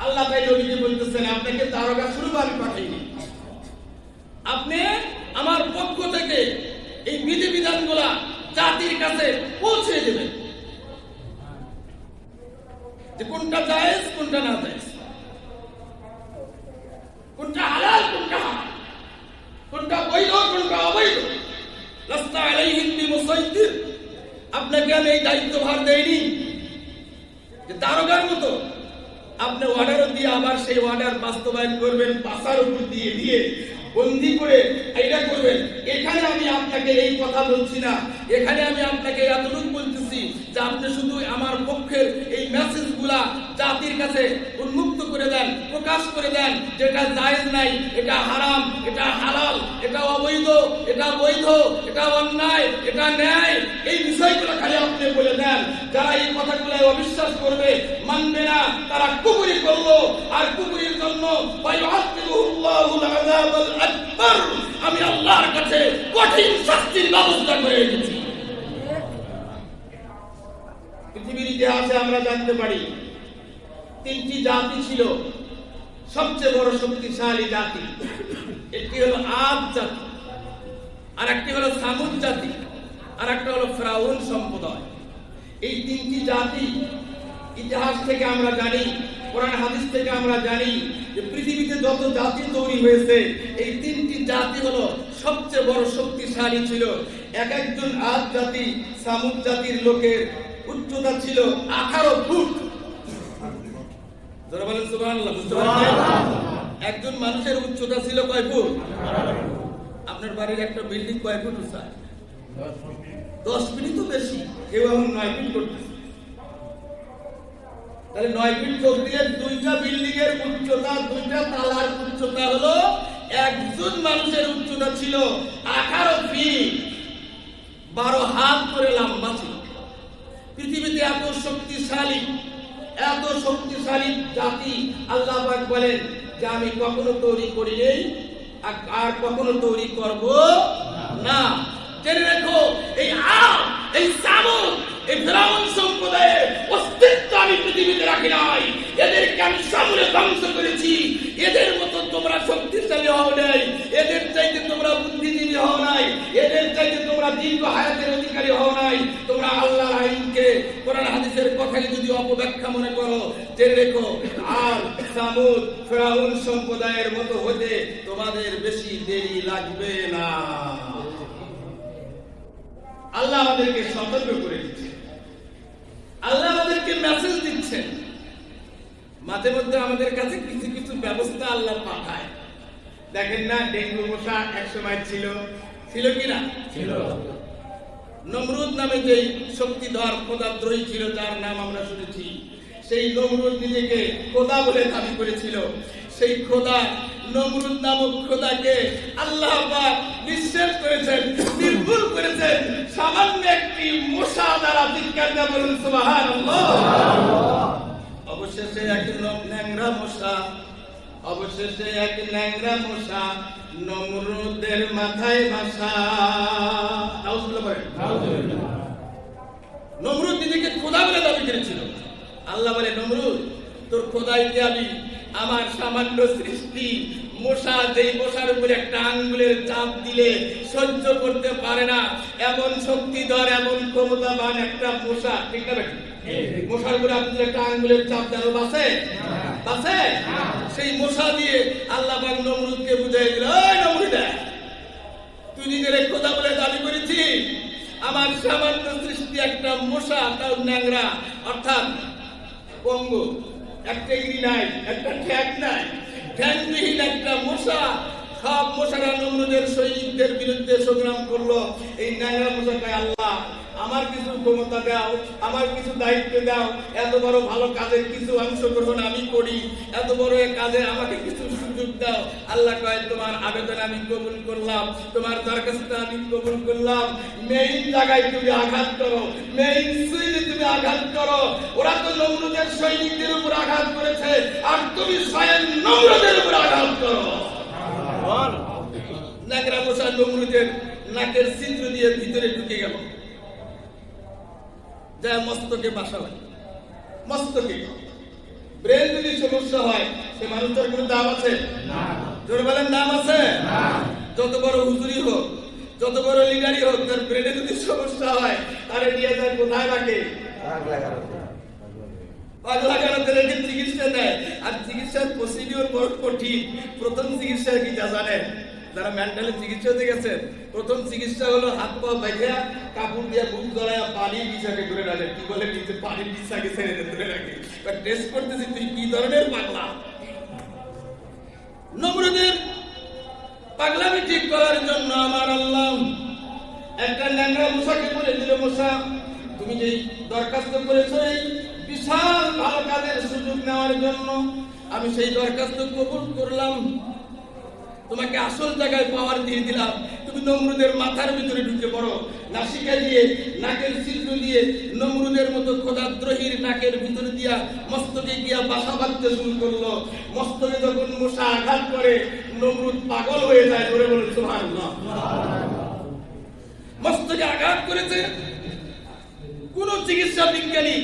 আল্লাহ তাই নবীকে বলতেছেন, আপনাকে দারোগা শুরু আমি পাঠাইনি, আপনি আমার পক্ষ থেকে এই বিধিবিধানগুলা জাতির কাছে পৌঁছে দেবেন, যে কোনটা জায়েজ, কোনটা না জায়েজ, কোনটা হালাল, কোনটা হারাম, কোনটা বৈধ, কোনটা অবৈধ। লাস্তা আলাইহিম বিমুসাইতির। আপনাকে আমি এই দায়িত্বভার দেইনি যে দারোগার মতো আপনি অর্ডার দিয়ে আবার সেই অর্ডার বাস্তবায়ন করবেন, পাশার উপর দিয়ে দিয়ে বন্দি করে এটা করবেন। এখানে আমি আপনাকে এই কথা বলছি না, এখানে আমি আপনাকে এতটুকু বলতেছি যে আপনি শুধু আমার পক্ষের এই মেসেজগুলা জাতির কাছে উন্মুক্ত করে দেন, প্রকাশ করে দেন, যেটা জায়েজ নাই, এটা হারাম, এটা হালাল, এটা অবৈধ, এটা বৈধ, এটা অন্যায়, এটা ন্যায়, এই বিষয়গুলো খালি আপনি বলে দেন। যারা এই কথাগুলো অবিশ্বাস করবে, মানবে না, তারা কুফরি করলো, আর কুফরির জন্য ফায়ুআযিবুহুল্লাহুল আযাবাল আকবার, আমি আল্লাহর কাছে কঠিন শাস্তির ব্যবস্থা করে রেখেছি। পৃথিবীর ইতিহাসে আমরা জানতে পারি তিনটি জাতি ছিল সবচেয়ে বড় শক্তিশালী জাতি। একটি হলো আদ জাতি, আর একটি হলো সামুদ জাতি, আর একটা হলো ফিরাউন সম্প্রদায়। এই তিনটি জাতি ইতিহাস থেকে আমরা জানি, কোরআন হাদিস থেকে আমরা জানি যে পৃথিবীতে যত জাতি তৈরি হয়েছে এই তিনটি জাতি হলো সবচেয়ে বড় শক্তিশালী ছিল। এক একজন আদ জাতি সামুদ জাতির লোকের উচ্চতা ছিল 18 ফুট। যারা বলেন সুবহানাল্লাহ, বুঝতে পারছেন? একজন মানুষের উচ্চতা ছিল কয় ফুট? আপনার বাড়ির একটা বিল্ডিং কয় ফুট উঁচা? 10 ফিটই তো বেশি, কেউ এখন 9 ফিট করতেছে। তাহলে 9 ফিট যোগ দিলে দুইটা বিল্ডিং এর উচ্চতা, দুইটা তালার উচ্চতা হলো, একজন মানুষের উচ্চতা ছিল 18 ফিট, 12 হাত করে লম্বা ছিল। পৃথিবীতে এত শক্তিশালী জাতি আল্লাহ পাক বলেন যে আমি কখনো তৈরি করি নাই আর কখনো তৈরি করব না। জেনে রেখো, এই আদ, এই সামুদ, এই ফিরাউন সম্প্রদায়ের অস্তিত্ব আমি পৃথিবীতে রাখি নাই। এদেরকে আমি সমূলে ধ্বংস করেছি। এদের মতো তোমরা শক্তিশালী হও নাই, এদের চাইতে তোমরা বুদ্ধিজীবী হও নাই, এদের চাইতে তোমরা দীর্ঘ হায়াতের অধিকারী হও নাই। তোমরা আল্লাহর আইনকে, কোরআন হাদিসের কথাকে যদি অপব্যাখ্যা মনে করো, জেনে রেখো আর সামুদ ফিরাউন সম্প্রদায়ের মতো হতে তোমাদের বেশি দেরি লাগবে না। আল্লাহ আমাদেরকে সতর্ক করে দিচ্ছে, আল্লাহ আমাদেরকে মেসেজ দিচ্ছেন। মাঝে মধ্যে আমাদের কাছে কিছু কিছু ব্যবস্থা আল্লাহ পাঠায়। দেখেন না, ডেঙ্গু মশা একসময় ছিল কিনা? ছিল। নমরুদ নামে যে শক্তিধর খোদাদ্রোহী ছিল, যার নাম আমরা শুনেছি, সেই নমরুদ নিজেকে খোদা বলে দাবি করেছিল। সেই খোদা নমরুদ নামক খোদাকে আল্লাহ পাক নিঃশেষ করেছেন, নির্মূল করেছেন সামান্য একটি মশা দ্বারা। চিৎকার দিয়ে বলুন সুবহানাল্লাহ। অবশেষে এক ন্যাংরা মশা নমরুদের মাথায় বাসা। নমরুদ নিজেকে খোদা বলে দাবি করেছিল। আল্লাহ বলে, নমরুদ, তোর খোদাইকে আমি আমার সামান্য সৃষ্টি মশা, যেই মশার উপরে একটা আঙ্গুলের চাপ দিলে সহ্য করতে পারে না, এমন শক্তিধর, এমন ক্ষমতাবান একটা মশা, ঠিক না? মশার উপরে আপনি একটা আঙ্গুলের চাপ দেন, বাসে? সেই মশা দিয়ে আল্লাহ পাক নমরুদকে বুঝাই দিল, ওই নমরুদ, তুই নিজের খোদা বলে দাবি করেছিস, আমার সামান্য সৃষ্টি একটা মশা, তাও ন্যাংরা, অর্থাৎ পঙ্গু, একটা ইড়ি নাই, একটা ঠ্যাং নাই, ঠ্যাংবিহীন একটা মশা। সব মশারা নমরুদের সৈনিকদের বিরুদ্ধে সংগ্রাম করলো। এই ন্যাংরা মশাটাই, আল্লাহ আমার কিছু ক্ষমতা দাও, আমার কিছু দায়িত্ব দাও, এত বড় ভালো কাজের কিছু অংশগ্রহণ আমি করি, এত বড় কাজে আমাকে কিছু সুযোগ দাও। আল্লাহ কয়, তোমার আবেদন আমি কবুল করলাম, তোমার দরখাস্ত আমি কবুল করলাম। মেইন জায়গায় তুমি আঘাত করো, মেইন সুইচে তুমি আঘাত করো। ওরা তো নমরুদের সৈনিকদের উপর আঘাত করেছে, আর তুমি স্বয়ং নমরুদের উপর আঘাত করো। ন্যাংরা মশা নমরুদের নাকের ছিদ্র দিয়ে ভিতরে ঢুকে গেল, যা মস্তকে বাসা হয়। মস্তকে ব্রেন যদি সমস্যা হয়, সে মানুষটার কোনো দাম আছে? জোরে বলেন, দাম আছে? যত বড় হুজুরি হোক, যত বড় লিডারই হোক, তার ব্রেনে যদি সমস্যা হয়, তারে নিয়ে যায় কোথায় রাখে? চিকিৎসা দেয়। আর চিকিৎসার প্রসিডিওর বড় কঠিন। প্রথম চিকিৎসা কি জানেন? যারা মেন্টালি চিকিৎসা হতে গেছেন, প্রথম চিকিৎসা হলো হাত পা বাইরে কাপড় দিয়ে বুক জড়ায় পানির বিছাকে ধরে রাখে। কি বলে? নিচে পানির বিছাকে ছেড়ে ধরে রাখে। টেস্ট করতেছি তুই কি ধরনের পাগলা। নমরুদের পাগলামি ঠিক করার জন্য আমার আল্লাহ একটা ন্যাংরা মশাকে বলে দিল, মশা, তুমি যেই দরখাস্ত করেছো এই বিশাল ভালো কাজের সুযোগ নেওয়ার জন্য, আমি সেই দরখাস্ত কবুল করলাম। তোমাকে আসল জায়গায় পাওয়ার দিয়ে দিলাম। তুমি নমরুদের মাথার ভিতরে ঢুকে পড়ো, নাসিকা দিয়ে, নাকের ছিদ্র দিয়ে নমরুদের মতো খোদাদ্রোহীর নাকের ভিতরে দিয়া মস্তকে গিয়া বাসা বাঁধতে শুরু করলো। মস্তকে যখন মশা আঘাত করে, নমরুদ পাগল হয়ে যায়। ধরে বলে সুবহানাল্লাহ। মস্তকে আঘাত করেছে, কোন চিকিৎসা বিজ্ঞানী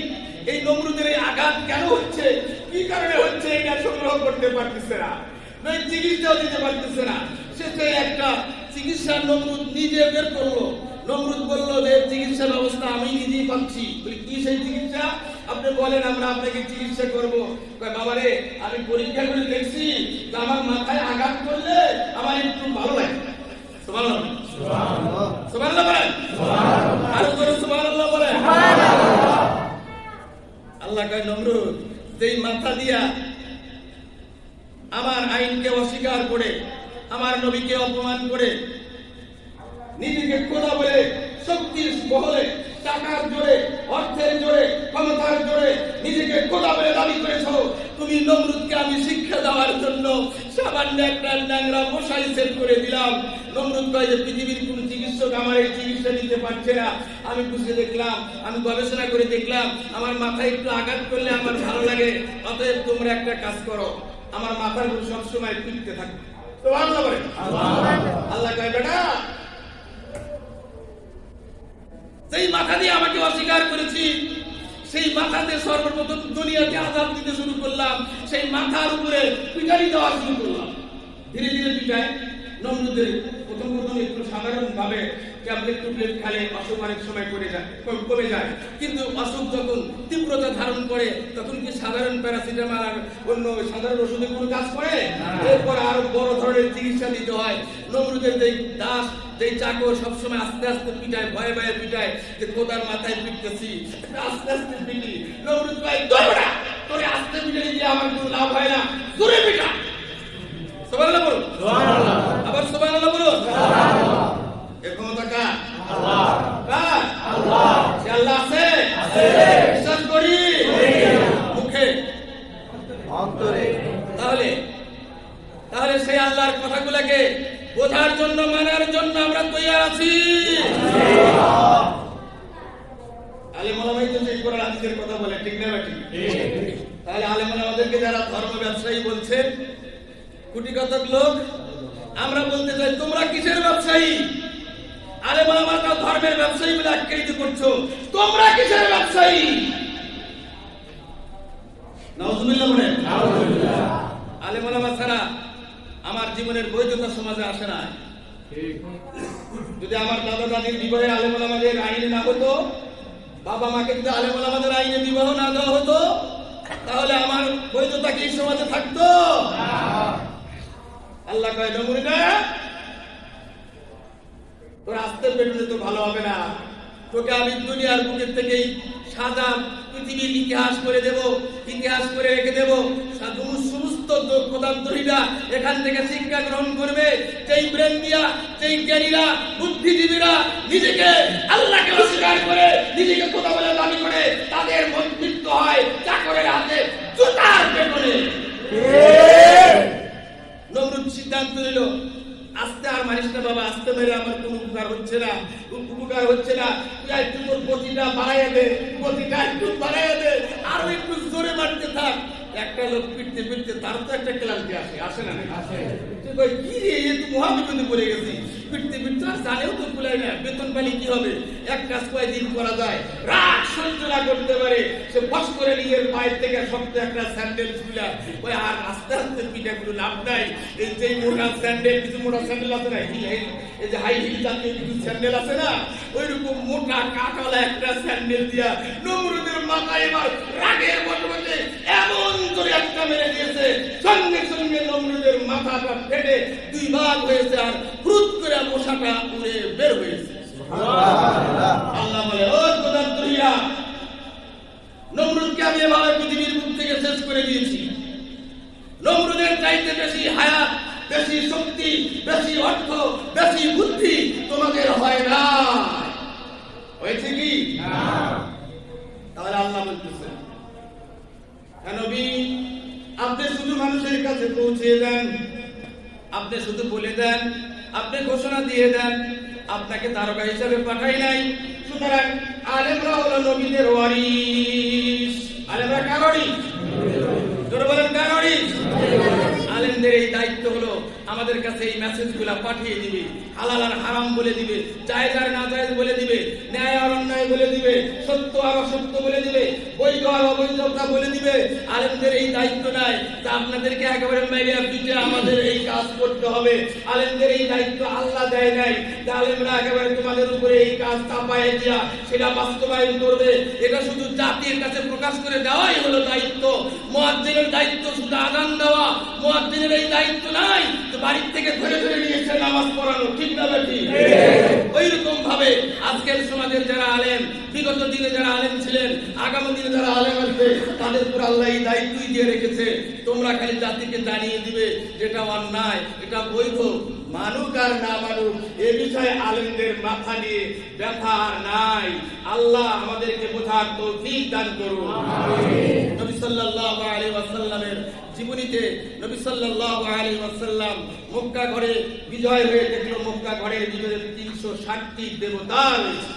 এই নমরুদের এই আঘাত কেন হচ্ছে, কি কারণে হচ্ছে, এটা সংগ্রহ করতে পারতেছে না, চিকিৎসাও দিতে পারতেছে না। শেষে একটা চিকিৎসা নমরুদ নিজে বের করলো। নমরুদ বলল যে চিকিৎসা ব্যবস্থা আমি নিজেই পাচ্ছি। বলি কি সেই চিকিৎসা? আপনি বলেন, আমরা আপনাকে চিকিৎসা করব। কয় বাবারে, আমি পরীক্ষা করে দেখছি যে আমার মাথায় আঘাত করলে আমার একটু ভালো লাগে। সুবহানাল্লাহ, সুবহানাল্লাহ, সুবহানাল্লাহ বলেন, সুবহানাল্লাহ, আরো জোরে সুবহানাল্লাহ বলেন, সুবহানাল্লাহ। আল্লাহ কয় নমরুদ, যেই মাথা দিয়া আমার আইনকে অস্বীকার করে, আমার নবীকে অপমান করে, নিজেকে খোদা বলে, শক্তির বহলে, টাকার জোরে, অর্থের জোরে, ক্ষমতার জোরে নিজেকে খোদা বলে দাবি করেছো, তুমি নমরুদকে আমি শিক্ষা দেওয়ার জন্য সামান্য একটা ন্যাংরা মশাই সেট করে দিলাম। নমরুদ কয় যে পৃথিবীর কোন চিকিৎসক আমার এই চিকিৎসা দিতে পারছে না। আমি বুঝে দেখলাম, আমি গবেষণা করে দেখলাম, আমার মাথায় একটু আঘাত করলে আমার ভালো লাগে। অতএব তোমরা একটা কাজ করো, আমার মাথার উপর সবসময় পিটতে থাকো। সুবহানাল্লাহ বলে, আল্লাহ কয় বেটা, সেই মাথা দিয়ে আমাকে অস্বীকার করেছি, সেই মাথাতে সর্বপ্রথম দুনিয়াকে আযাব দিতে শুরু করলাম, সেই মাথার উপরে পিটানি দেওয়া শুরু করলাম। ধীরে ধীরে পিটায়। নমরুদের প্রথম একটু সাধারণ ভাবে ট্যাবলেট টুবলেট খেলে অসুখ অনেক সময় কমে যায়, কিন্তু অসুখ যখন তীব্রতা ধারণ করে তখন কি সাধারণ প্যারাসিটামল আর অন্য সাধারণ ওষুধে কোনো কাজ করে? এরপর আরো বড় ধরনের চিকিৎসা দিতে হয়। নমরুদের যেই দাস, যেই চাকর সবসময় আস্তে আস্তে পিটায়, ভয়ে ভয়ে পিটায়, যে খোদার মাথায় পিটতেছি, আস্তে আস্তে পিটি। নমরুদ ভাই দৌড়া, তোরে আস্তে পিটানি দিয়ে আমার কোনো লাভ হয় না, জোরে পিটা। সুবহানাল্লাহ বলুন, সুবহানাল্লাহ, আবার সুবহানাল্লাহ বলুন, সুবহানাল্লাহ। এর ক্ষমতা কার? আল্লাহ। কার? আল্লাহ। সে আল্লাহ আছে? আছে। বিশ্বাস করি মুখে, অন্তরে। তাহলে সেই আল্লাহর কথাগুলোকে বোঝার জন্য, মানার জন্য আমরা তৈরি আছি। আলেম ওলামাই তো সেই কোরআন হাদিসের কথা বলে, ঠিক না বেটি? তাহলে আলেম ওলামাদেরকে যারা ধর্ম ব্যবসায়ী বলছেন, কোটি কতক লোক, আমরা বলতে চাই তোমরা কিসের ব্যবসায়ী? আলেম ওলামারা ধর্মের ব্যবসায়ী বলে আখ্যায়িত করছো, তোমরা কিসের ব্যবসায়ী? নাউজুবিল্লাহ বলেন, নাউজুবিল্লাহ। আলেম ওলামা ছাড়া আমার জীবনের বৈধতা সমাজে আসে না। যদি আমার দাদা দাদির বিবাহে আলেম ওলামাদের আইনে না হতো, বাবা মাকে যদি আলেম ওলামাদের আইনে বিবাহ না দেওয়া হতো, তাহলে আমার বৈধতা কি সমাজে থাকতো? আল্লাহ কয় নমরুদা, তোর আস্তে পেটুলে তো ভালো হবে না, তোকে আমি দুনিয়ার বুকের থেকেই সাদা পৃথিবীর ইতিহাস করে দেব, ইতিহাস করে রেখে দেব। সমস্ত খোদান্তরীরা এখান থেকে শিক্ষা গ্রহণ করবে। যেই ব্রেন দিয়া, যেই জ্ঞানীরা, বুদ্ধিজীবীরা নিজেকে আল্লাহকে অস্বীকার করে, নিজেকে খোদা বলে দাবি করে, তাদের মৃত্যু হয় চাকরের হাতে জুতার পেটনে। নমরুদ সিদ্ধান্ত নিল, আস্তে আর মারিস না বাবা, আস্তে মেরে আমার কোনো উপকার হচ্ছে না, উপকার হচ্ছে না, তুই একটু তোর গতিটা বাড়াইয়া দে, গতিটা একটু বাড়াইয়া দে, আরো একটু জোরে মারতে থাক। একটা লোক পিটতে পিটতে তার তো একটা ক্লান্তি আসে না? কি রে, এ তো মহাবিপদে পড়ে গেছি, পিটতে পিটতে আর জানেও তো কুলাই না, বেতন পালি কি হবে? এক কাজ কয়দিন করা যায়, রাগ সহ্য না করতে পারে, সে ফস করে নিজের পায়ের থেকে শক্ত একটা স্যান্ডেল খুলে ওই আর আস্তে আস্তে পিঠা গুলো লাভ নাই। এই যে মোটা স্যান্ডেল, কিছু মোটা স্যান্ডেল আছে না, এই যে হাই হিল জাতীয় কিছু স্যান্ডেল আছে না, ওই রকম মোটা কাটালা একটা স্যান্ডেল দিয়া নমরুদের মাথায় এবার রাগের বটবটে এমন জোরে একটা মেরে দিয়েছে, সঙ্গে সঙ্গে নমরুদের মাথাটা ফেটে দুই ভাগ হয়েছে, আর ফুরুত করে মশাটা উড়ে বের হয়েছে। আল্লাহ বলে, ও খোদান্তরীরা, নমরুদকে আমি এভাবে পৃথিবীর মুখ থেকে শেষ করে দিয়েছি। নমরুদের চাইতে বেশি হায়াত, বেশি শক্তি, বেশি অর্থ, বেশি বুদ্ধি তোমাদের হয় না। হয়েছে কি? তাহলে আল্লাহ বলতেছেন, নবী আপনি শুধু মানুষের কাছে পৌঁছে দেন, আপনি শুধু বলে দেন, আপনি ঘোষণা দিয়ে দেন, আপনাকে তারকা হিসেবে পাঠাই নাই। সুতরাং আলেমরা হলো নবীদের ওয়ারিস। আলেমরা কার ওয়ারিস? জোরে বলেন, কার ওয়ারিস? আলেমদের এই দায়িত্ব হলো আমাদের কাছে এই মেসেজগুলো পাঠিয়ে দিবে, হালাল আর হারাম বলে দিবে, জায়েজ আর নাজায়েজ বলে দিবে, ন্যায় আর অন্যায় বলে দিবে, সত্য আর অসত্য বলে দিবে, বৈধ আর অবৈধতা বলে দিবে। আলেমদের এই দায়িত্ব নাই যে আপনাদেরকে একেবারে মেরে পিঠে আমাদের এই কাজ করতে হবে। আলেমদের এই দায়িত্ব আল্লাহ দেয় নাই যে আলেমরা একেবারে তোমাদের উপরে এই কাজ চাপায় দিয়া সেটা বাস্তবায়ন করবে। এটা শুধু জাতির কাছে প্রকাশ করে দেওয়াই হলো দায়িত্ব। মুয়াজ্জিনের দায়িত্ব শুধু আযান দেওয়া, মুয়াজ্জিনের এই দায়িত্ব নাই তো বাড়ি থেকে ধরে ধরে নিয়ে এসে নামাজ পড়ানো, ঠিক না বেটি? ওইরকম ভাবে আজকের সমাজের যারা আলেম, বিগত দিনে যারা আলেম ছিলেন, আগামী দিনে যারা আলেম আসবে, তাদের উপর আল্লাহ এই দায়িত্বই দিয়ে রেখেছে। তোমরা খালি জাতিকে জানিয়ে দিবে যেটা অন্যায়, এটা বৈধ, মানুক আর না মানুক এ বিষয়ে আলেমদের মাথা নিয়ে ব্যথা আর নাই। আল্লাহ আমাদেরকে বোঝার তৌফিক দান করুন। নবী সাল্লাল্লাহু আলাইহি ওয়াসাল্লামের জীবনীতে নবী সাল্লাল্লাহু আলাইহি ওয়াসাল্লাম মক্কা ঘরে বিজয় হয়ে দেখলো মক্কা ঘরের ভিতরে 360টি দেবতা রয়েছে।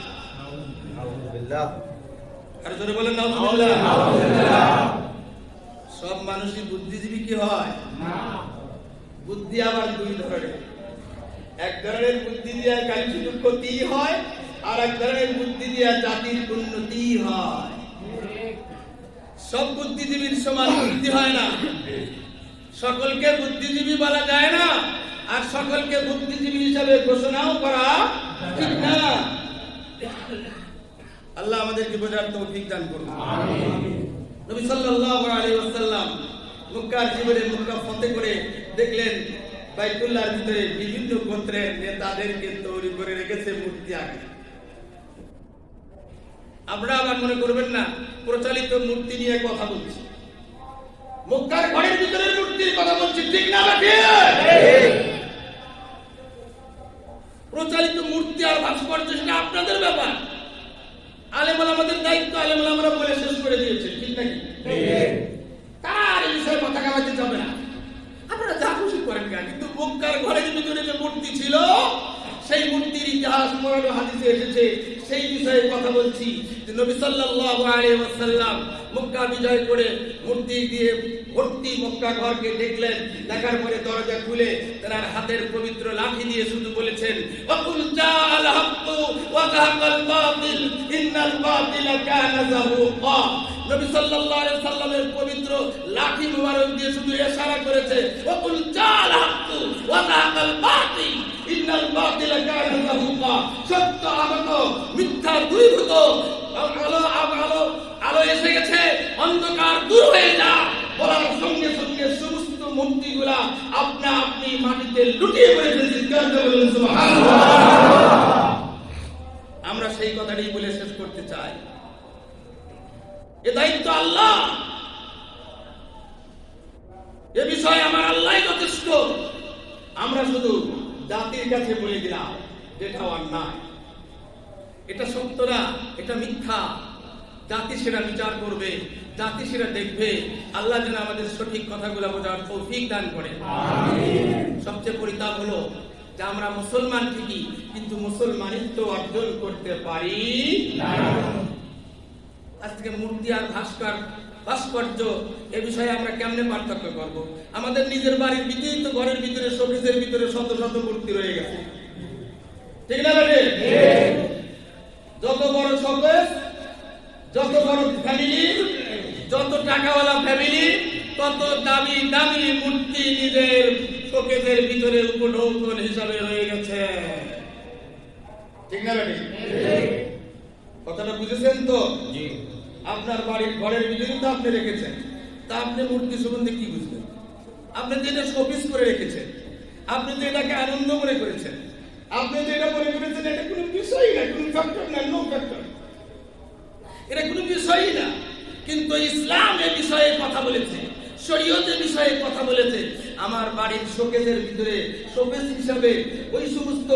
আলহামদুলিল্লাহ। আর জোরে বলেন আলহামদুলিল্লাহ। সব মানুষই বুদ্ধিজীবী কি হয় না? বুদ্ধি আবার দুই ধরনের। এক ধরনের বুদ্ধি দিয়ে খালি শুধু ক্ষতি হয়, আর এক ধরনের বুদ্ধি দিয়ে জাতির উন্নতি হয়। সব বুদ্ধিজীবীর সমান বুদ্ধি হয় না, সকলকে বুদ্ধিজীবী বলা যায় না, আর সকলকে বুদ্ধিজীবী হিসাবে ঘোষণাও করা ঠিক না। আল্লাহ আমাদেরকে বোঝার তৌফিক দান করুন। আমিন। নবী সাল্লাল্লাহু আলাইহি ওয়াসাল্লাম মক্কার জীবনে মক্কা ফতে করে দেখলেন বাইতুল্লাহর ভিতরে বিভিন্ন গোত্রের নেতাদেরকে তৈরি করে রেখেছে মূর্তি আগে। আমরা আবার মনে করবেন না প্রচলিত মূর্তি নিয়ে কথা বলছি, মক্কার ঘরের ভিতরে মূর্তির কথা বলছি, ঠিক না বেঠিক? প্রচলিত মূর্তি আর ভাস্কর্য সেটা আপনাদের ব্যাপার। আলেম ওলামাদের দায়িত্ব আলেম ওলামারা বলে শেষ করে দিয়েছে, ঠিক নাকি? তার এই বিষয়ে কথা কামাতে যাবে না, আপনারা যা খুশি করেন না। কিন্তু মক্কার ঘরের ভিতরে যে মূর্তি ছিল সেই মূর্তির ইতিহাস কোরআন ও হাদিসে এসেছে, সেই বিষয়ে কথা বলছি। যে নবী সাল্লাল্লাহু আলাইহি ওয়াসাল্লাম মক্কা বিজয় করে মূর্তি দিয়ে ভর্তি মক্কা ঘরকে দেখলেন। দেখার পরে দরজা খুলে তার হাতের পবিত্র লাঠি দিয়ে শুধু বলেছেন ওয়াকুল জাআল হাক্কু ওয়া যাহাকাল বাতিল ইন্নাল বাতিলা কানা যাহুকা। নবী সাল্লাল্লাহু আলাইহি সাল্লামের পবিত্র লাঠি মুবারক দিয়ে শুধু ইশারা করেছে ওয়াকুল জাআল হাক্কু ওয়া যাহাকাল বাতিল ইন্নাল বাতিলা কানা যাহুকা। সত্য আগত, মিথ্যা দূরীভূত, আলো এসে গেছে, অন্ধকার দূর হয়ে যা বলার সঙ্গে সঙ্গে সমস্ত মূর্তিগুলা আপনা আপনি মাটিতে লুটিয়ে পড়েছে। আমরা সেই কথাটাই বলে শেষ করতে চাই। এ দায়িত্ব আল্লাহ, এ বিষয়ে আমার আল্লাহ যথেষ্ট। আমরা শুধু জাতির কাছে বলে দিলাম যেটা অন্যায়, এটা সত্য না, এটা মিথ্যা। জাতি সেটা বিচার করবে, জাতি সেটা দেখবে। আল্লাহ যেন আমাদের সঠিক কথাগুলো বোঝার তৌফিক দান করেন। সবচেয়ে পরিতাপ হলো যে আমরা মুসলমান ঠিকই, কিন্তু মুসলমানিত্ব অর্জন করতে পারি না। আজকে মূর্তি আর ভাস্কর্য এ বিষয়ে আমরা কেমনে পার্থক্য করব? আমাদের নিজের বাড়ির ভিতরেই তো ঘরের ভিতরে শোকেসের ভিতরে শত শত মূর্তি রয়ে গেছে, ঠিক না বেটে? যত বড় শোকেস, যত বড় ফ্যামিলি, যত টাকাওয়ালা ফ্যামিলি, তত দামি দামি মূর্তি নিজের শোকেসের ভিতরে উপঢৌকন হিসাবে হয়ে গেছে, ঠিক না বেটে? কথাটা বুঝেছেন তো? জি। আপনার বাড়ির ঘরের ভিতরে তো আপনি রেখেছেন, তা আপনি মূর্তি সম্বন্ধে কি বুঝবেন? আপনি যে এটা শোপিস করে রেখেছেন, আপনি যে এটাকে আনন্দ মনে করেছেন, আপনি যে এটা মনে করেছেন এটা কোনো বিষয়ই না, কোনো ফ্যাক্টর না, নো ফ্যাক্টর, এটা কোনো বিষয়ই না। কিন্তু ইসলাম এ বিষয়ে কথা বলেছে, শরীয়তের বিষয়ে কথা বলেছে। আমার বাড়ির শোকেসের ভিতরে শোকেস হিসাবে ওই সমস্ত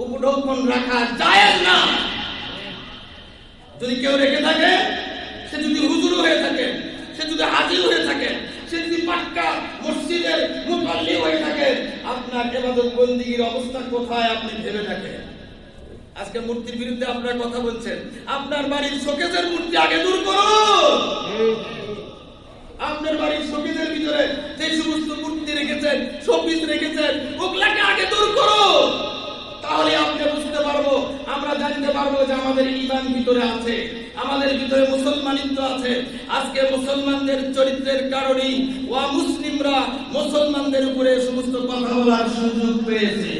উপঢৌকন রাখা জায়েজ না। যদি কেউ রেখে থাকে, সে যদি হুজুর হয়ে থাকে, সে যদি হাজির হয়ে থাকে, সে যদি পাক্কা মসজিদের মুতাল্লি হয়ে থাকে, আপনার ইবাদত বন্দেগীর অবস্থা কোথায় আপনি ভেবে দেখেন। আজকে মূর্তির বিরুদ্ধে আপনারা কথা বলছেন, আপনার বাড়ির শোকেসের মূর্তি আগে দূর করুন। আপনার বাড়ির শোকেসের ভিতরে যে সমস্ত মূর্তি রেখেছেন, শোপিস রেখেছেন, ওগুলাকে আগে দূর করো। তাহলে আপনি বুঝতে পারবো, আমরা জানতে পারবো যে আমাদের ঈমান ভিতরে আছে, আমাদের ভিতরে মুসলমানিত্ব আছে। আজকে মুসলমানদের চরিত্রের কারণেই মুসলিমরা মুসলমানদের উপরে সমস্ত কথা বলার সুযোগ পেয়েছে।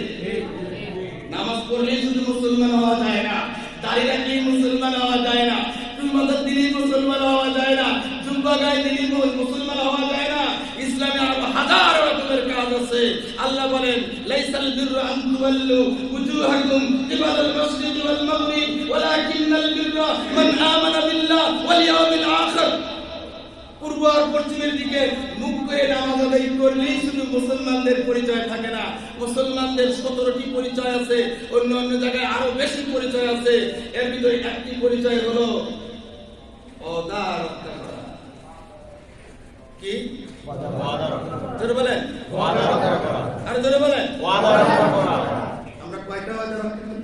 নামাজ পড়লেই শুধু মুসলমান হওয়া যায় না, দাঁড়িয়ে রাখলেই মুসলমান হওয়া যায় না, মাথার দিলেই মুসলমান হওয়া যায় না, জুব্বা গায়ে দিলেই মুসলমান হওয়া যায় না। ইসলামে আরো হাজার রকমের কাজ আছে। আল্লাহ বলেন, লাইসাল বিররু আন তুওয়াল্লু উজুহাকুম কিবালাল মাশরিকি ওয়াল মাগরিব ওয়ালাকিন্নাল বিররা মান আমানা বিল্লাহ ওয়াল ইয়াউমিল আখির। পূর্ব আর পশ্চিমের দিকে মুখ করে নামাজ আদায় করলেই শুধু মুসলমানদের পরিচয় থাকে না। মুসলমানদের 17টি পরিচয় আছে, অন্য অন্য জায়গায় আরো বেশি পরিচয় আছে। এর ভিতরে একটি পরিচয় হলো ওয়াদা রক্ষা করা। কি ওয়াদা রক্ষা করা? জোরে বলেন, ওয়াদা রক্ষা করা। আর জোরে বলেন, ওয়াদা রক্ষা করা। আমরা কয়টা ওয়াদা রক্ষা করি?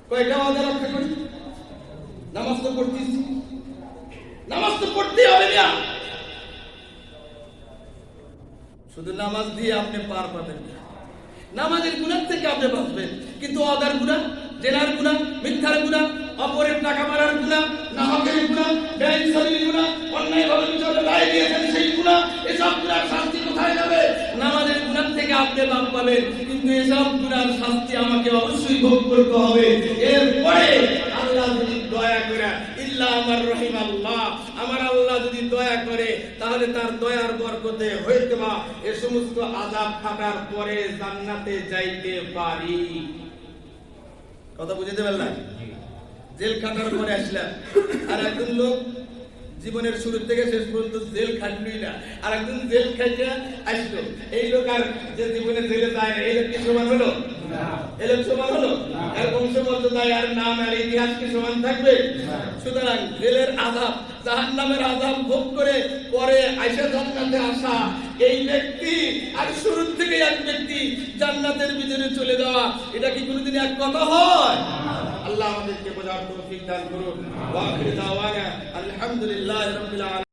কয়টা ওয়াদা রক্ষা করি? নামাজ তো পড়তেছি, নামাজ তো পড়তে হবে না। শুধু নামাজ দিয়ে আপনি পার পাবেন না, নামাজের গুনাহ থেকে আপনি বাঁচবেন, কিন্তু ওয়াদার গুনাহ, জেনার গুনাহ, মিথ্যার গুনাহ, অপরের টাকা মারার গুনাহ, নাহকের গুনাহ, বেইনসাফির গুনাহ, অন্যায়ভাবে বিচারে রায় দিয়েছেন সেই গুনাহ, এসব গুনার শাস্তি কোথায় যাবে? নামাজের গুনাহ থেকে আপনি বাদ পাবেন, কিন্তু এসব গুনার শাস্তি আমাকে অবশ্যই ভোগ করতে হবে। এরপরে আল্লাহ যদি দয়া করে, ইল্লা আমার রহিম আল্লাহ, আমার আল্লাহ যদি দয়া করে, তাহলে তার দয়ার বরকতে হয়তো বা এই সমস্ত আযাব খাটার পরে জান্নাতে যাইতে পারি। কথা বুঝতে পারলেন? জেল খাটার পরে আসলাম, আর একজন লোক জীবনের শুরু থেকে শেষ পর্যন্ত জেল খাটলই না, আর একজন জেল খাইতে আসলো। এই লোক আর যে জীবনে জেলে যায় না, এই লোক কি সমান হলো? এই লোক সমান হলো? আর বংশমর্যাদায় আর নাম আর ইতিহাস কি সমান থাকবে? সুতরাং জেলের আযাব, জাহান্নামের আযাব ভোগ করে পরে আয়েশা জান্নাতে আসা এই ব্যক্তি আর শুরু থেকে এক ব্যক্তি জান্নাতের ভিতরে চলে যাওয়া, এটা কি কোনোদিন এক কথা হয়? আল্লাহ আমাদেরকে বোঝার তৌফিক দান করুন। ওয়া আখিরু দাওয়ানা আলহামদুলিল্লাহি রাব্বিল আলামিন।